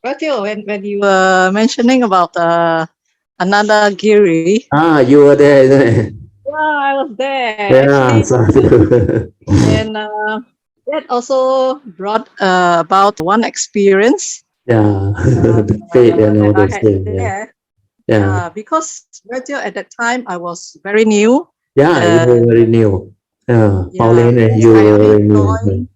Ratio, when you were mentioning about another Giri. You were there, isn't it? Yeah, I was there Yeah, actually. And that also brought about one experience. yeah, the fate and all That I those had things. there. Yeah, Because Ratio at that time I was very new. yeah, you were very new. Pauline and Because you I were only very new. joined.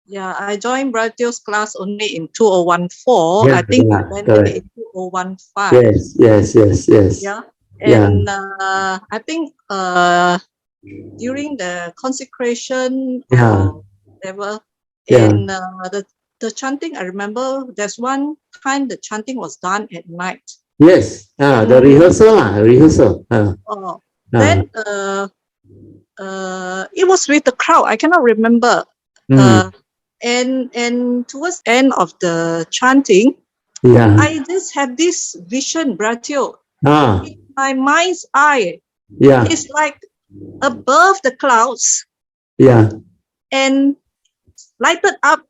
Yeah, I joined Ratio's class only in 2014. Yeah, I think yeah, you went there correct. in 2015. Yes. Yeah, Yeah, and I think during the consecration yeah, or whatever, yeah. and the chanting, I remember there's one time the chanting was done at night. Yes, the And rehearsal. then it was with the crowd. I cannot remember. Mm, And towards the end of the chanting, yeah. I just had this vision, Bratio. Ah, In my mind's eye, yeah, it's like above the clouds yeah. and lighted up.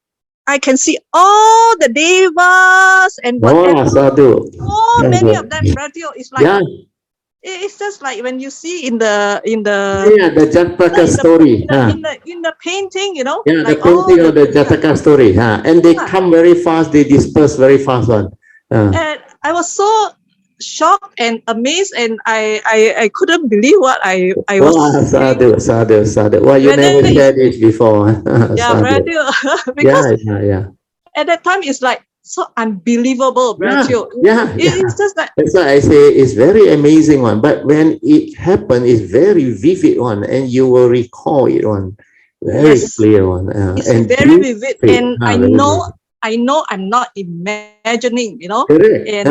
I can see all the devas and Oh, whatever. sadhu. So many of them, Bratio. It's like Yeah, it's just like when you see in the yeah, the Jataka in the story. in the painting, Yeah, the like all painting the of the Jataka story. And they yeah. come very fast, they disperse very fast one. And I was so shocked and amazed, and I couldn't believe what I was Wow, seeing. sadhu. Well, you Whether never it's shared this before. yeah, Sadhu. Brazil, because Yeah. at that time it's like so unbelievable, Yeah, Brazil. yeah. It's just like That's why I say it's very amazing one. But when it happened, it's very vivid one, and you will recall it one, very yes, clear one, it's and very deep vivid, it. and Very vivid. I know I'm not imagining, Correct. and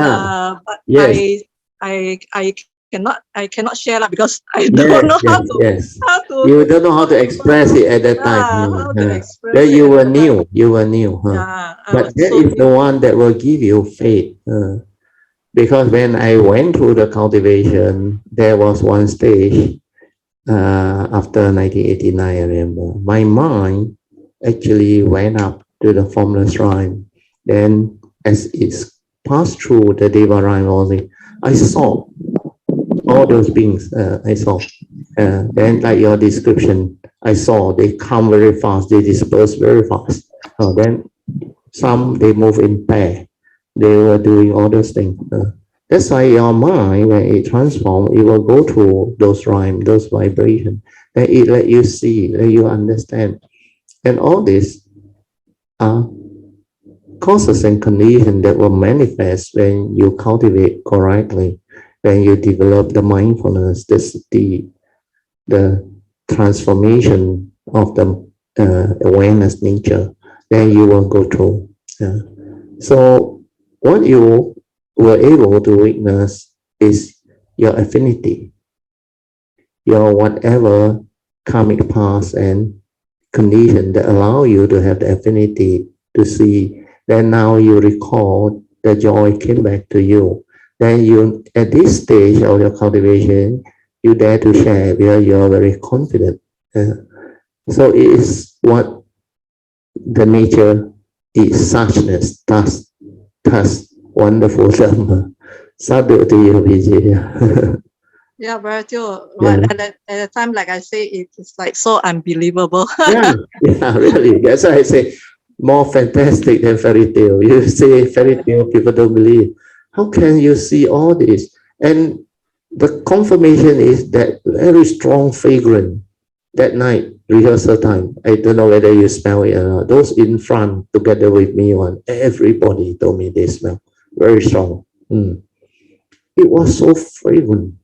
but Yes. I cannot share that because I don't know Yes. how to You don't know how to express it at that time. how to express Then it you at were that time. new. You were new. Yeah, I But was that so is the new. one that will give you faith. Because when I went through the cultivation, there was one stage after 1989, I remember. My mind actually went up to the formless rhyme. Then as it's passed through the Deva rhyme only, I saw all those beings. I saw. Then like your description, I saw they come very fast, they disperse very fast. Then some, they move in pair. They were doing all those things. That's why your mind, when it transforms, it will go through those rhymes, those vibrations. Then it let you see, let you understand. And all this are causes and conditions that will manifest when you cultivate correctly, when you develop the mindfulness, the transformation of the awareness nature, then you will go through. So what you were able to witness is your affinity, your whatever karmic past and condition that allow you to have the affinity to see. Then now you recall the joy came back to you. Then you, at this stage of your cultivation, you dare to share where you're very confident. So it is what the nature is suchness, thus wonderful Dhamma. Sadhu to you, Vijay. Yeah, Brazil. Yeah. But at the time, like I say, it's like so unbelievable. Yeah, really. That's why I say more fantastic than fairy tale. You say fairy tale, people don't believe. How can you see all this? And the confirmation is that very strong fragrance that night, rehearsal time. I don't know whether you smell it or not. Those in front together with me, everybody told me they smell very strong. It was so fragrant.